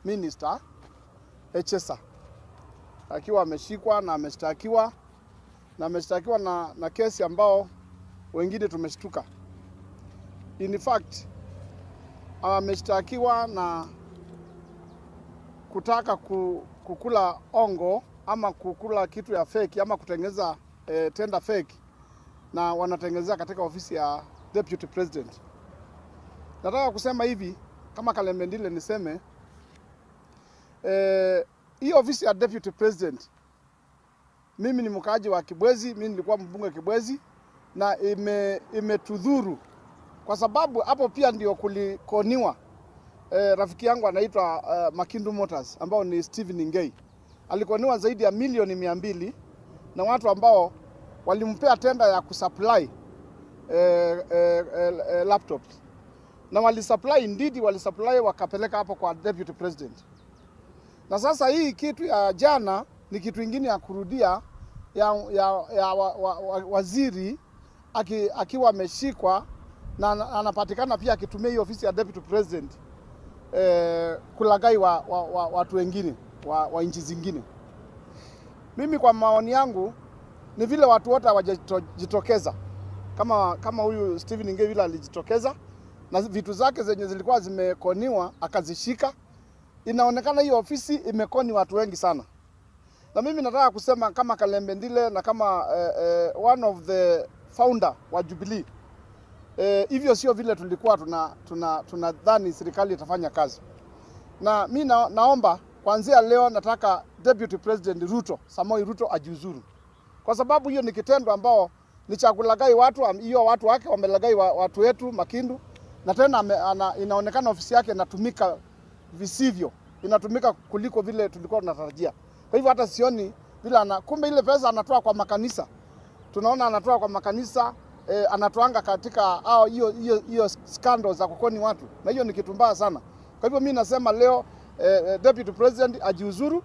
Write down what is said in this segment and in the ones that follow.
Minister Echesa akiwa ameshikwa na ameshtakiwa na kesi ambao wengine tumeshtuka. In fact, ameshtakiwa na kutaka kukula ongo ama kukula kitu ya fake ama kutengeneza tender fake na wanatengenezea katika ofisi ya Deputy President. Nataka kusema hivi kama Kalembe Ndile niseme hii ofisi ya Deputy President, mimi ni mkaaji wa Kibwezi, mimi nilikuwa mbunge Kibwezi, na imetudhuru kwa sababu hapo pia ndio kulikoniwa rafiki yangu anaitwa Makindu Motors ambao ni Stephen Ngei. Alikoniwa zaidi ya milioni 200 na watu ambao walimpea tenda ya kusupply laptops. Na wali supply wakapeleka hapo kwa Deputy President. Na sasa hii kitu ya jana ni kitu ingine ya kurudia ya waziri akiwa ameshikwa na anapatikana pia akitumia hii ofisi ya Deputy President kulagai watu wengine wa nchi zingine. Mimi kwa maoni yangu ni vile watu wote hawajitokeza kama huyu Stephen Ngei vile alijitokeza na vitu zake zenye zilikuwa zimekoniwa akazishika. Inaonekana hiyo ofisi imekoni watu wengi sana. Na mimi nataka kusema kama Kalembe Ndile na kama one of the founder wa Jubilee, hivyo sio vile tulikuwa tunadhani serikali itafanya kazi. Na mimi naomba kuanzia leo nataka Deputy President Samoei Ruto ajiuzuru. Kwa sababu hiyo ni kitendo ambao ni cha kulagai watu, hiyo watu wake wamelagai watu wetu Makindu, na tena inaonekana ofisi yake inatumika visivyo. Inatumika kuliko vile tulikuwa tunatarajia. Kwa hivyo hata sioni vile kumbe ile pesa anatoa kwa makanisa. Tunaona anatoa kwa makanisa, anatoanga katika hiyo scandals za kukoni watu. Na hiyo ni kitu mbaya sana. Kwa hivyo mimi nasema leo Deputy President ajiuzuru.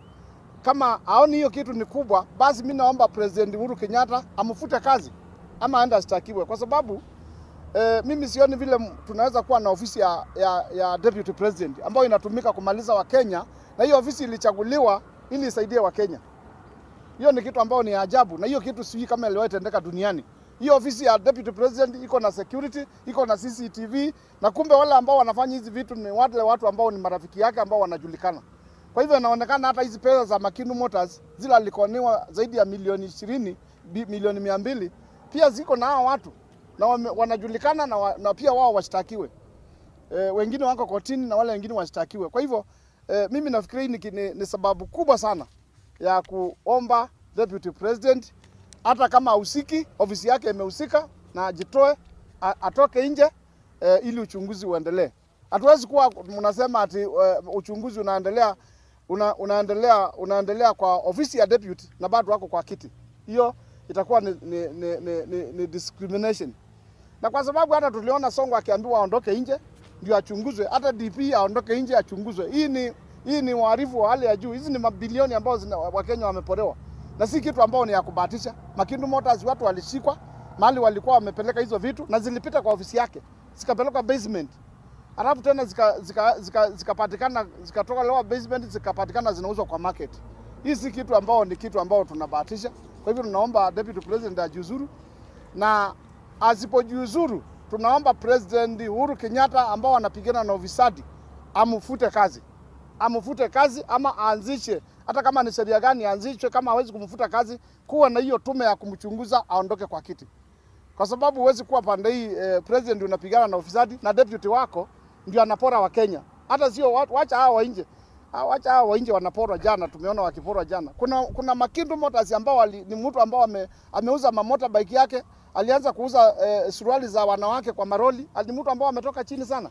Kama haoni hiyo kitu ni kubwa, basi mimi naomba President Uhuru Kenyatta amfute kazi ama aende ashtakiwe, kwa sababu mimi sioni vile tunaweza kuwa na ofisi ya Deputy President ambayo inatumika kumaliza Wakenya, na hiyo ofisi ilichaguliwa ili isaidie Wakenya. Hiyo ni kitu ambao ni ajabu, na hiyo kitu sijui kama iliwahi tendeka duniani. Hiyo ofisi ya Deputy President iko na security, iko na CCTV, na kumbe wale ambao wanafanya hizi vitu ni wale watu ambao ni marafiki yake ambao wanajulikana. Kwa hivyo inaonekana hata hizi pesa za Makindu Motors zile alikoniwa zaidi ya milioni 20, milioni 200 pia ziko na hao watu na wanajulikana na pia wao washtakiwe. Wengine wako kotini na wale wengine washtakiwe. Kwa hivyo mimi nafikiri ni sababu kubwa sana ya kuomba Deputy President, hata kama husiki, ofisi yake imehusika, na ajitoe, atoke nje ili uchunguzi uendelee. Hatuwezi kuwa mnasema ati uchunguzi unaendelea kwa ofisi ya deputy na bado wako kwa kiti. Hiyo itakuwa ni discrimination. Na kwa sababu hata tuliona Songo akiambiwa aondoke nje ndio achunguzwe, hata DP aondoke nje achunguzwe. Hii ni uhalifu wa hali ya juu. Hizi ni mabilioni ambao Wakenya wameporewa. Na si kitu ambao ni ya kubahatisha. Makindu Motors watu walishikwa mahali walikuwa wamepeleka hizo vitu na zilipita kwa ofisi yake. Zikapelekwa basement. Alafu tena zikapatikana zikatoka lower basement zikapatikana zinauzwa kwa market. Hii si kitu ambao ni kitu ambao tunabahatisha. Kwa hivyo tunaomba Deputy President ajiuzuru, na asipojiuzuru tunaomba President Uhuru Kenyatta ambao anapigana na ufisadi amfute kazi. Amfute kazi ama aanzishe, hata kama ni sheria gani aanzishwe. Kama hawezi kumfuta kazi, kuwa na hiyo tume ya kumchunguza aondoke kwa kiti. Kwa sababu huwezi kuwa pande hii president unapigana na ufisadi na deputy wako ndio anapora wa Kenya. Hata sio wacha hao wa nje. Wacha hao wa nje wanaporwa jana, tumeona wakiporwa jana. Kuna Makindu Motors ambao ni mtu ambao ameuza motorbike yake, alianza kuuza suruali za wanawake kwa maroli. Ni mtu ambao ametoka chini sana.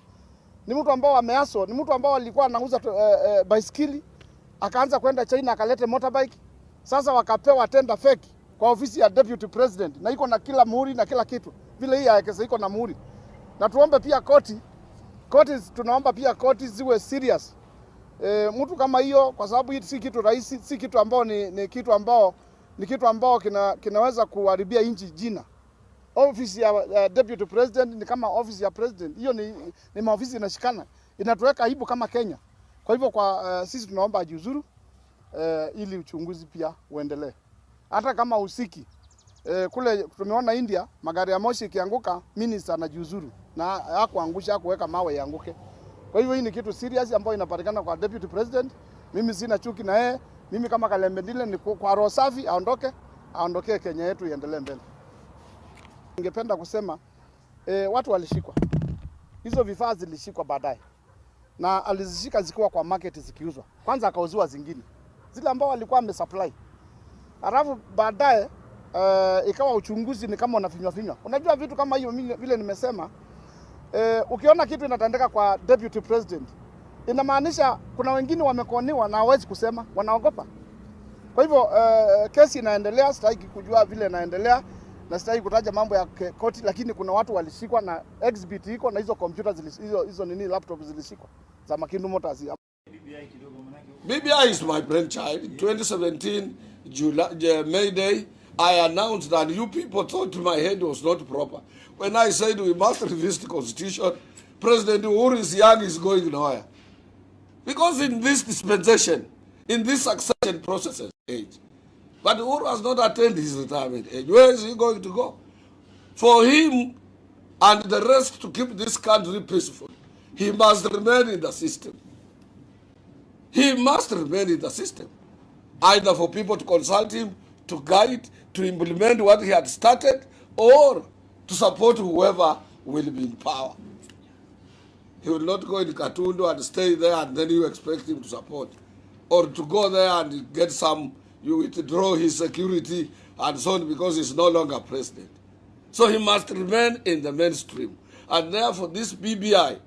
Ni mtu ambao ameaso, ni mtu ambao alikuwa anauza baiskeli, akaanza kwenda China akalete motorbike. Sasa wakapewa tender fake kwa ofisi ya Deputy President, na iko na kila muhuri na kila kitu. Vile hii yakesa iko na muhuri. Na tuombe pia koti tunaomba pia koti ziwe serious. Mtu kama hiyo, kwa sababu hii si kitu rahisi, si kitu ambao ni kitu ambao kinaweza kuharibia nchi jina. Ofisi ya Deputy President ni kama ofisi ya President. Hiyo ni maofisi inashikana. Inatuweka aibu kama Kenya. Kwa hivyo sisi tunaomba ajiuzuru ili uchunguzi pia uendelee. Hata kama usiki kule tumeona India magari ya moshi ikianguka minister anajiuzuru na hakuangusha, hakuweka mawe yanguke. Kwa hivyo hii ni kitu serious ambayo inapatikana kwa deputy president. Mimi sina chuki na yeye. Mimi kama Kalembe Ndile ni kwa roho safi, aondoke Kenya yetu iendelee mbele. Ningependa kusema watu walishikwa. Hizo vifaa zilishikwa baadaye. Na alizishika zikiwa kwa market zikiuzwa. Kwanza akauziwa zingine. Zile ambao walikuwa amesupply. Alafu baadaye ikawa uchunguzi ni kama unafinywa. Unajua vitu kama hiyo vile nimesema, ukiona kitu inatendeka kwa deputy president, inamaanisha kuna wengine wamekoniwa na hawezi kusema, wanaogopa. Kwa hivyo kesi inaendelea, sitaki kujua vile inaendelea na sitaki kutaja mambo ya koti, lakini kuna watu walishikwa na exhibit iko na hizo computer hizo laptop zilishikwa za Makindu Motors. BBI is my brainchild. 2017 May Day, I announced that you people thought my head was not proper. When I said we must revisit the constitution, President Uhuru is going nowhere. Because in this dispensation, in this succession process age, but Uhuru has not attained his retirement age. Where is he going to go? For him and the rest to keep this country peaceful, he must remain in the system. He must remain in the system. Either for people to consult him, to guide, to implement what he had started, or to support whoever will be in power. He will not go in Katundu and stay there and then you expect him to support. Or to go there and get you withdraw his security and so on because he's no longer president. So he must remain in the mainstream. And therefore this BBI,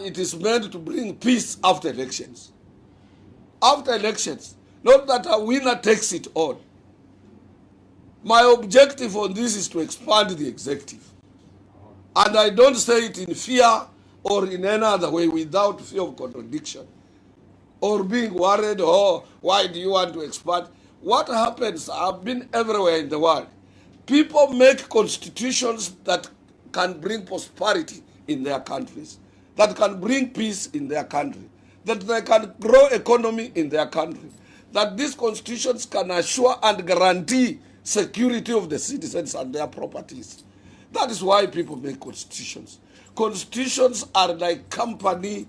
it is meant to bring peace after elections. After elections, not that a winner takes it all. My objective on this is to expand the executive. And I don't say it in fear or in any other way without fear of contradiction. Or being worried, why do you want to expand? What happens, I've been everywhere in the world. People make constitutions that can bring prosperity in their countries, that can bring peace in their country, that they can grow economy in their country, that these constitutions can assure and guarantee security of the citizens and their properties. That is why people make constitutions. Constitutions are like company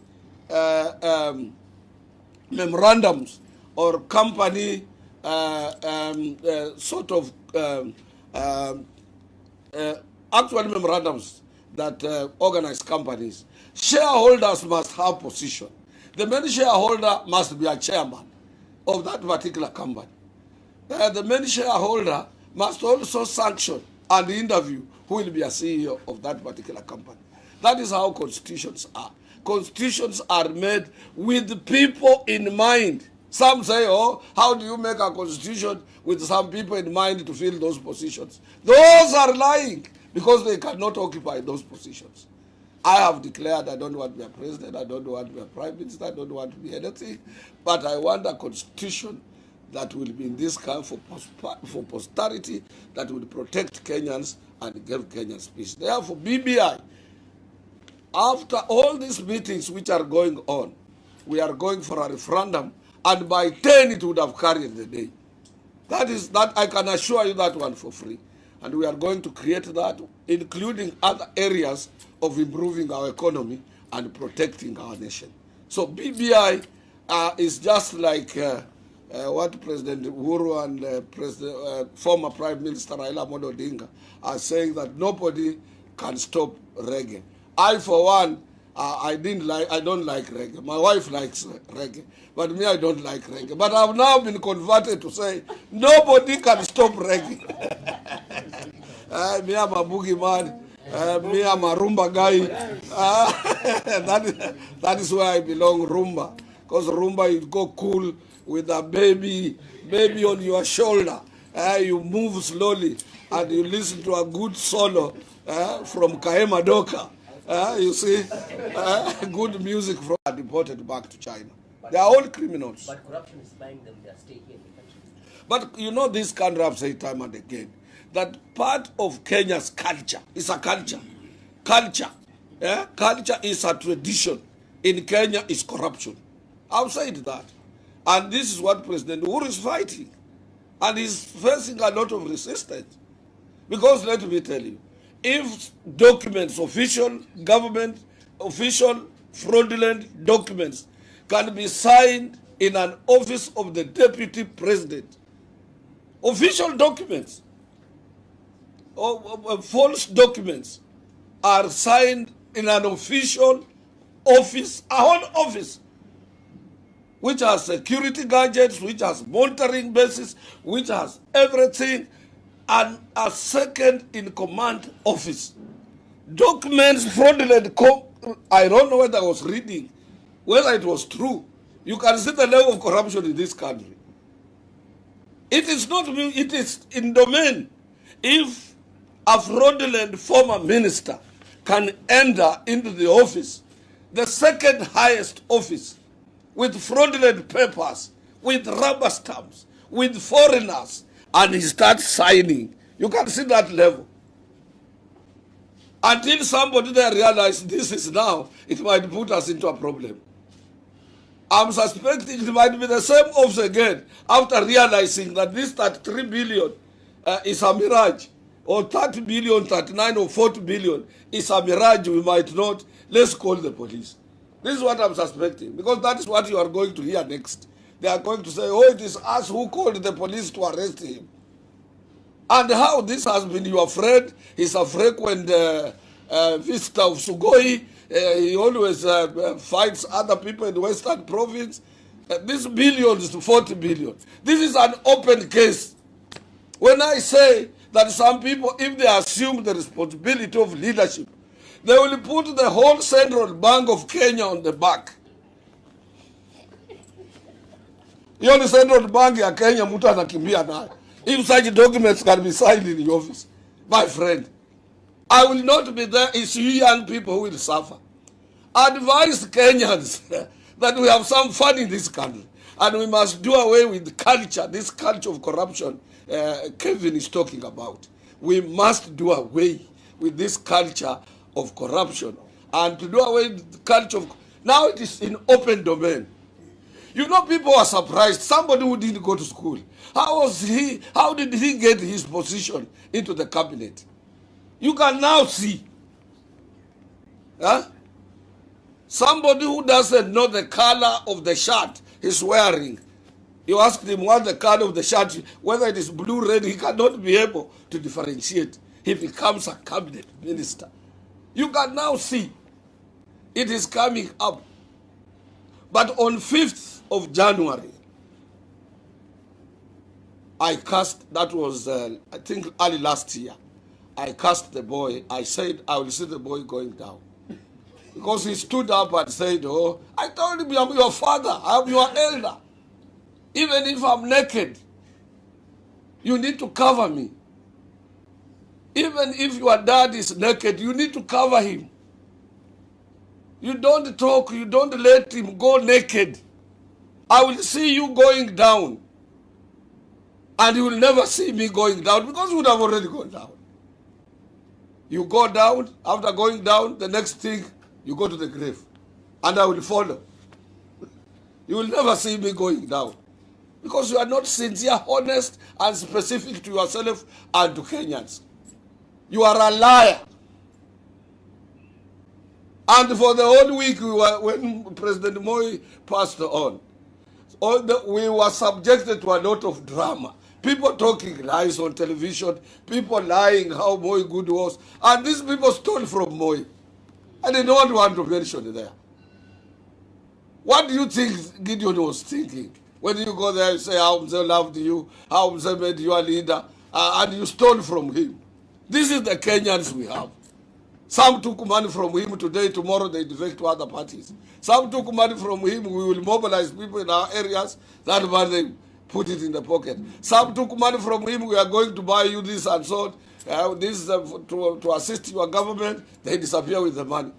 memorandums or company actual memorandums that organize companies. Shareholders must have position. The main shareholder must be a chairman of that particular company. The main shareholder must also sanction and interview who will be a CEO of that particular company. That is how constitutions are. Constitutions are made with people in mind. Some say, how do you make a constitution with some people in mind to fill those positions? Those are lying because they cannot occupy those positions. I have declared I don't want to be a president, I don't want to be a prime minister, I don't want to be anything, but I want a constitution that will be in this kind for posterity, that will protect Kenyans and give Kenyans peace. Therefore, BBI, after all these meetings which are going on, we are going for a referendum, and by 10 it would have carried the day. That I can assure you that one for free. And we are going to create that, including other areas of improving our economy and protecting our nation. So BBI is just like what President Uhuru and former Prime Minister Raila Amolo Odinga are saying, that nobody can stop reggae. I, for one, I don't like reggae. My wife likes reggae, but me, I don't like reggae. But I've now been converted to say nobody can stop reggae. Me, I'm a boogie man. Me, I'm a rumba guy. That is where I belong, rumba. Because rumba, you go cool with a baby on your shoulder. You move slowly and you listen to a good solo from Kahema Doka. You see, good music from deported back to China. They are all criminals. But corruption is buying them their stay here in the country. But you know, this country, I've said time and again, that part of Kenya's culture is a culture. Culture is a tradition. In Kenya is corruption. I've said that. And this is what President Uhuru is fighting. And he's facing a lot of resistance. Because let me tell you, if documents, official government, official fraudulent documents can be signed in an office of the deputy president, official documents, or false documents are signed in an official office, a whole office, which has security gadgets, which has monitoring bases, which has everything, and a second in command office. Documents fraudulent, I don't know whether I was reading, whether it was true. You can see the level of corruption in this country. It is not, it is in domain. If a fraudulent former minister can enter into the office, the second highest office, with fraudulent papers, with rubber stamps, with foreigners, and he starts signing, you can see that level. Until somebody there realizes this is now, it might put us into a problem. I'm suspecting it might be the same office again after realizing that this 33 billion is a mirage, or 30 billion, 39 or 40 billion is a mirage. We might not. Let's call the police. This is what I'm suspecting, because that is what you are going to hear next. They are going to say, oh, it is us who called the police to arrest him. And how this has been your friend. He's a frequent visitor of Sugoi. He always fights other people in the Western Province. This billions to 40 billion. This is an open case. When I say that some people, if they assume the responsibility of leadership, they will put the whole Central Bank of Kenya on the back. The only Central Bank ya Kenya mtu anakimbia nayo. If such documents can be signed in the office, my friend, I will not be there. It's you young people who will suffer. Advise Kenyans that we have some fun in this country, and we must do away with the culture, this culture of corruption Kevin is talking about. We must do away with this culture of corruption, and to do away with the culture of, now it is in open domain. You know, people are surprised. Somebody who didn't go to school, how did he get his position into the cabinet? You can now see. Huh? Somebody who doesn't know the color of the shirt he's wearing. You ask him what the color of the shirt, whether it is blue, red, he cannot be able to differentiate. He becomes a cabinet minister. You can now see it is coming up. But on 5th of January, I cast, that was, I think, early last year, I cast the boy. I said, I will see the boy going down. Because he stood up and said, oh, I told him, I'm your father, I'm your elder. Even if I'm naked, you need to cover me. Even if your dad is naked, you need to cover him. You don't talk, you don't let him go naked. I will see you going down. And you will never see me going down, because you would have already gone down. You go down, after going down, the next thing, you go to the grave. And I will follow. You will never see me going down. Because you are not sincere, honest, and specific to yourself and to Kenyans. You are a liar. And for the whole week, when President Moi passed on, we were subjected to a lot of drama. People talking lies on television, people lying how Moi good was, and these people stole from Moi. I did not want to mention it there. What do you think Gideon was thinking? When you go there, you say how Mzee loved you, how Mzee made you a leader, and you stole from him. This is the Kenyans we have. Some took money from him today, tomorrow they defect to other parties. Some took money from him, we will mobilize people in our areas, that money, put it in the pocket. Some took money from him, we are going to buy you this and so on. This is to assist your government, they disappear with the money.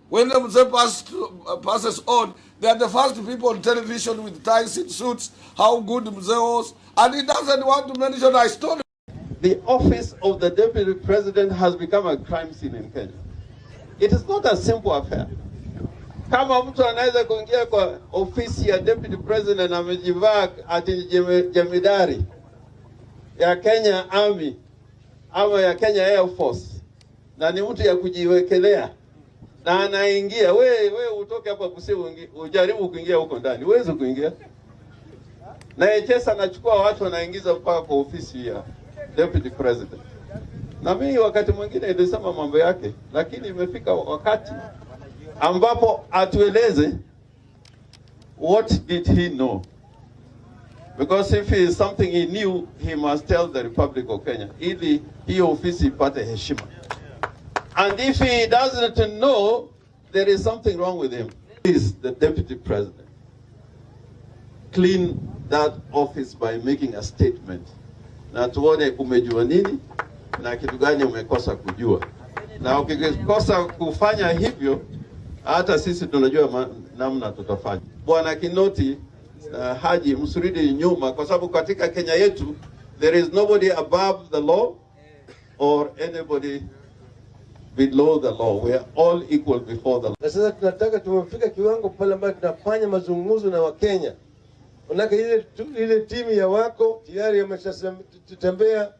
When the Mzee passes on, they are the first people on television with ties in suits, how good Mzee was, and he doesn't want to mention I stole. The office of the deputy president has become a crime scene in Kenya. It is not a simple affair. Kama mtu anaweza kuingia kwa ofisi ya deputy president na amejivaa ati jemedari ya Kenya Army ama ya Kenya Air Force na ni mtu ya kujiwekelea na anaingia, we utoke hapa ujaribu kuingia huko ndani, uweze kuingia. Na Echesa anachukua watu wanaingiza mpaka kwa ofisi ya deputy president. Na mimi wakati mwingine nilisema mambo yake, lakini imefika wakati ambapo atueleze what did he know, because if it is something he knew he must tell the Republic of Kenya ili hiyo ofisi ipate heshima. And if he doesn't know, there is something wrong with him. Please, the deputy president, clean that office by making a statement. Na tuone umejua nini na kitu gani umekosa kujua. Na ukikosa kufanya hivyo, hata sisi tunajua namna tutafanya. Bwana Kinoti, Haji, msurudi nyuma kwa sababu katika Kenya yetu there is nobody above the law or anybody below the law. We are all equal before the law. Na sasa tunataka tumefika kiwango pale ambapo tunafanya mazungumzo na Wakenya. Manake ile timu ya wako tayari wameshatembea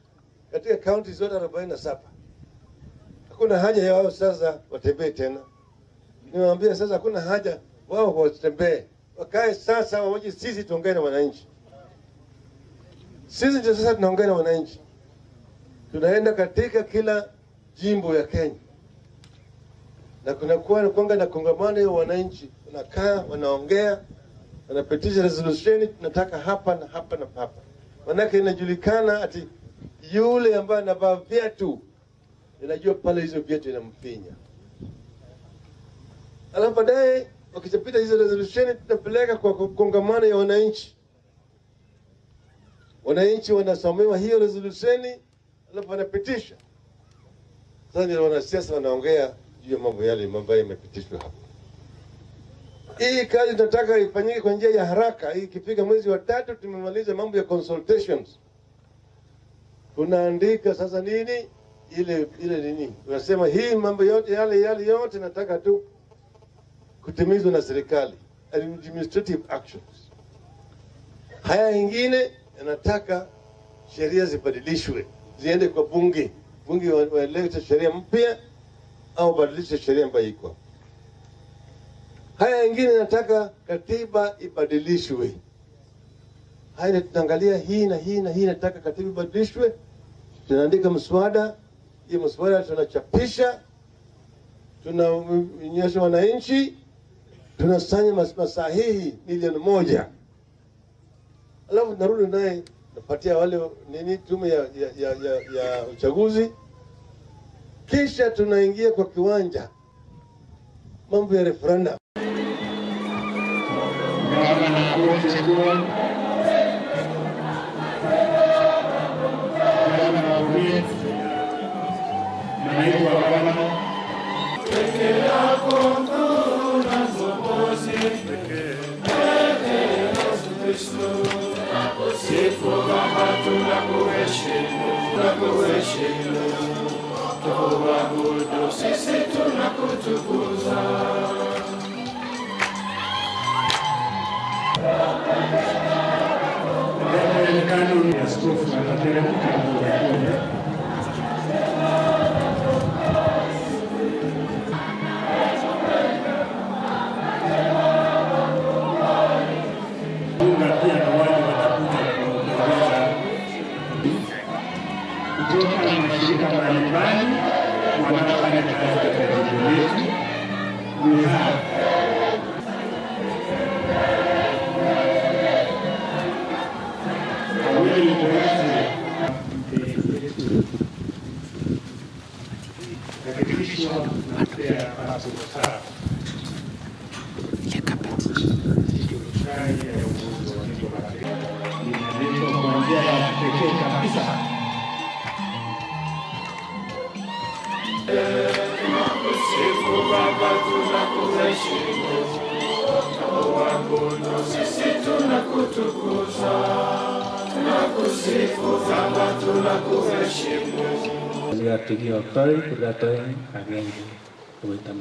katika kaunti zote 47. Hakuna haja ya wao sasa watembee tena. Niwaambia sasa hakuna haja wao watembee. Wakae sasa waje sisi tuongee na wananchi. Sisi ndio sasa tunaongea na wananchi. Tunaenda katika kila jimbo ya Kenya. Na kunakuwa na kongamano ya wananchi. Wanakaa, wanaongea, wanapitisha resolution tunataka hapa na hapa na hapa. Manake inajulikana ati yule ambaye anavaa viatu inajua pale hizo viatu inamfinya. Alafu baadaye wakitapita hizo resolution tunapeleka kwa kongamano ya wananchi. Wananchi wanasomewa hiyo resolution alafu wanapitisha. Sasa ndio wanasiasa wanaongea juu ya mambo yale mambo yamepitishwa hapo. Hii kazi tunataka ifanyike kwa njia ya haraka. Hii ikifika mwezi wa 3 tumemaliza mambo ya consultations. Tunaandika sasa nini ile nini? Unasema hii mambo yote yale yote nataka tu kutimizwa na serikali. Administrative actions. Haya ingine nataka sheria zibadilishwe. Ziende kwa bunge. Bunge waelete sheria mpya au badilishe sheria ambayo iko. Haya ingine nataka katiba ibadilishwe. Haya tunaangalia hii na hii na hii nataka katiba ibadilishwe. Tunaandika mswada, hii mswada tunachapisha, tunaonyesha wananchi, tunasanya masahihi 1,000,000. Alafu narudi naye napatia wale nini tume ya uchaguzi. Kisha tunaingia kwa kiwanja mambo ya referendum. Lihat video call, berdatang, agen, kita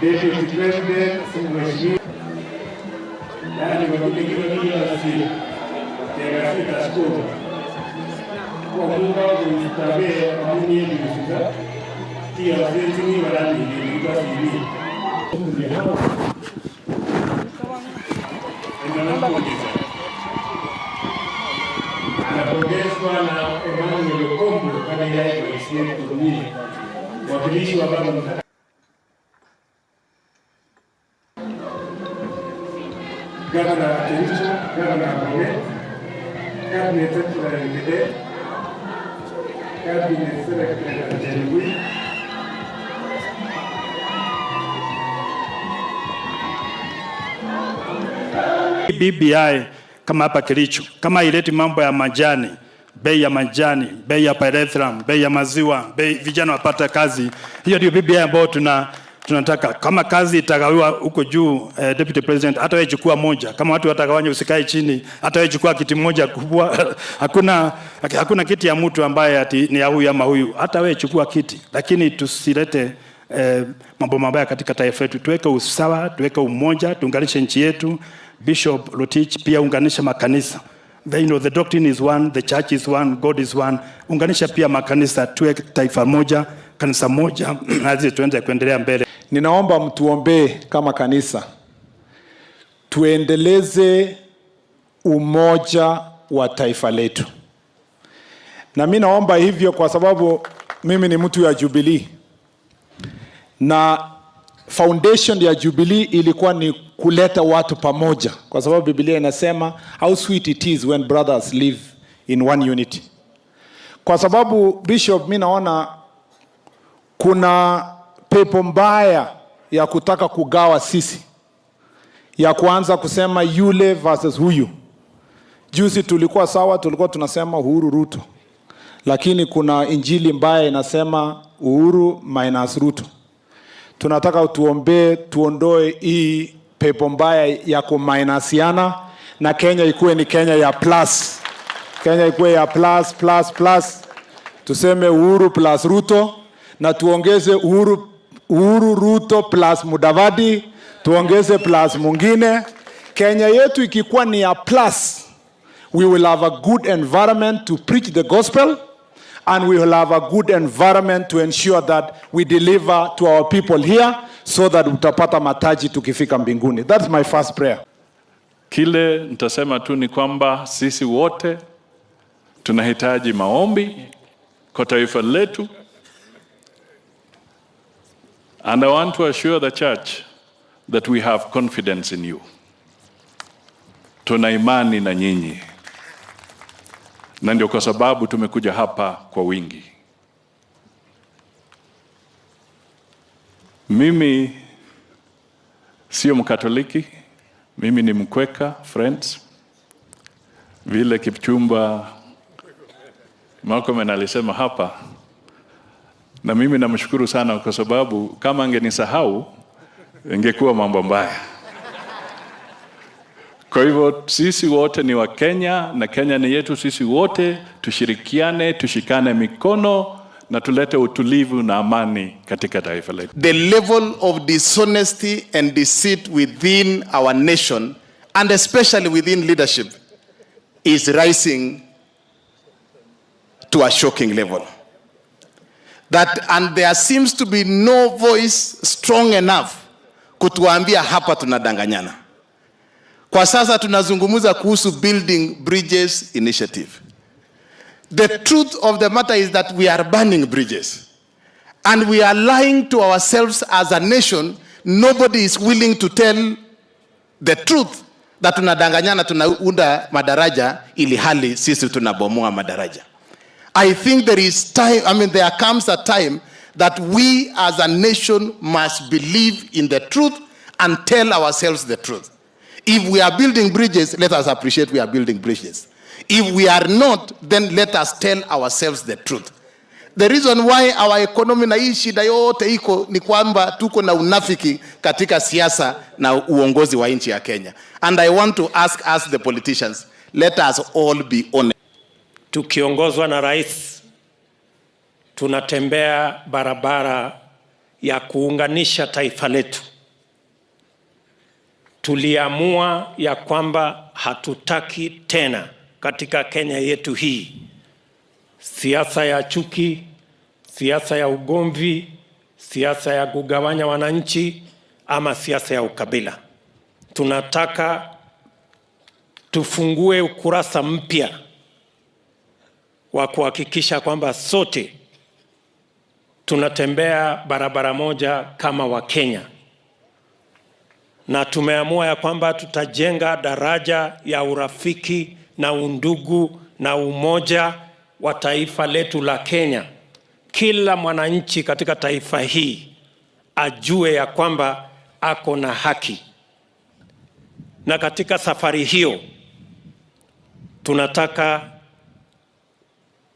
Deputy President, Mheshimiwa yani wakipigia nasi ya shukuru kwa Mungu kuitabe amuni yetu sasa kia sisi ni wadani ni kwa sisi napongezwa na Emmanuel Kombo kama yeye kwa kutumia wakilishi wa baba Governor Kericho, Governor Bonet, Cabinet Secretary Gede, Cabinet Secretary Jenui, BBI kama hapa Kericho, kama ileti mambo ya majani, bei ya majani, bei ya pyrethrum, bei ya maziwa, bei vijana wapata kazi. Hiyo ndio BBI ambayo tunataka. Kama kazi itagawiwa huko juu, Deputy President, hata wewe chukua moja. Kama watu watagawanya usikae chini, hata wewe chukua kiti moja kubwa. Hakuna kiti ya mtu ambaye ati ni ya huyu ama huyu. Hata wewe chukua kiti. Lakini tusilete mambo mabaya katika taifa letu. Tuweke usawa, tuweke umoja, tuunganishe nchi yetu. Bishop Rotich pia unganisha makanisa. The doctrine is one, the church is one, God is one. Unganisha pia makanisa, tuwe taifa moja, kanisa moja, na tuende kuendelea mbele. Ninaomba mtuombee kama kanisa. Tuendeleze umoja wa taifa letu. Na mimi naomba hivyo kwa sababu mimi ni mtu ya Jubilee. Na foundation ya Jubilee ilikuwa ni kuleta watu pamoja. Kwa sababu Biblia inasema how sweet it is when brothers live in one unity. Kwa sababu Bishop, mimi naona kuna pepo mbaya ya kutaka kugawa sisi, ya kuanza kusema yule versus huyu. Juzi tulikuwa sawa, tulikuwa tunasema Uhuru Ruto, lakini kuna injili mbaya inasema Uhuru minus Ruto. Tunataka tuombe tuondoe hii pepo mbaya ya kuminasiana, na Kenya ikuwe ni Kenya ya plus. Kenya ikuwe ya plus. Tuseme Uhuru plus Ruto, na tuongeze Uhuru Ruto plus Mudavadi, tuongeze plus mwingine. Kenya yetu ikikuwa ni ya plus, we will have a good environment to preach the gospel, and we will have a good environment to ensure that we deliver to our people here so that utapata mataji tukifika mbinguni. That's my first prayer. Kile nitasema tu ni kwamba sisi wote tunahitaji maombi kwa taifa letu. And I want to assure the church that we have confidence in you. Tuna imani na nyinyi. Na ndio kwa sababu tumekuja hapa kwa wingi. Mimi sio Mkatoliki, mimi ni Mkweka, friends. Vile Kipchumba Malcolm alisema hapa. Na mimi namshukuru sana kwa sababu kama angenisahau ingekuwa mambo mbaya. Kwa hivyo sisi wote ni wa Kenya na Kenya ni yetu sisi wote, tushirikiane, tushikane mikono na tulete utulivu na amani katika taifa letu. The level of dishonesty and deceit within our nation, and especially within leadership, is rising to a shocking level. And there seems to be no voice strong enough kutuambia hapa tunadanganyana. Kwa sasa tunazungumuza kuhusu Building Bridges Initiative. The truth of the matter is that we are burning bridges. And we are lying to ourselves as a nation. Nobody is willing to tell the truth that tunadanganyana tunaunda madaraja ili hali sisi tunabomoa madaraja. I think there is time, there comes a time that we as a nation must believe in the truth and tell ourselves the truth. If we are building bridges, let us appreciate we are building bridges. If we are not, then let us tell ourselves the truth. The reason why our economy na hii shida yote iko ni kwamba tuko na unafiki katika siasa na uongozi wa nchi ya Kenya. And I want to ask us the politicians, let us all be honest. Tukiongozwa na rais, tunatembea barabara ya kuunganisha taifa letu. Tuliamua ya kwamba hatutaki tena katika Kenya yetu hii siasa ya chuki, siasa ya ugomvi, siasa ya kugawanya wananchi ama siasa ya ukabila. Tunataka tufungue ukurasa mpya wa kuhakikisha kwamba sote tunatembea barabara moja kama Wakenya. Na tumeamua ya kwamba tutajenga daraja ya urafiki na undugu na umoja wa taifa letu la Kenya. Kila mwananchi katika taifa hii ajue ya kwamba ako na haki. Na katika safari hiyo tunataka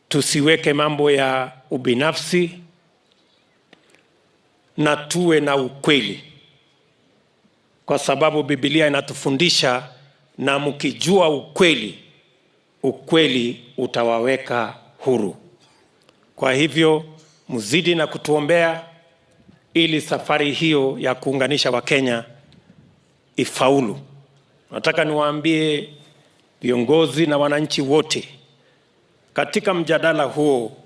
tusiweke mambo ya ubinafsi na tuwe na ukweli. Kwa sababu Biblia inatufundisha na mkijua ukweli, ukweli utawaweka huru. Kwa hivyo mzidi na kutuombea ili safari hiyo ya kuunganisha Wakenya ifaulu. Nataka niwaambie viongozi na wananchi wote, katika mjadala huo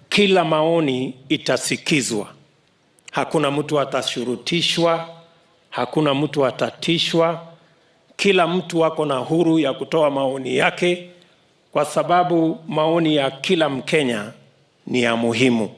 kila maoni itasikizwa. Hakuna mtu atashurutishwa, hakuna mtu atatishwa. Kila mtu wako na huru ya kutoa maoni yake, kwa sababu maoni ya kila Mkenya ni ya muhimu.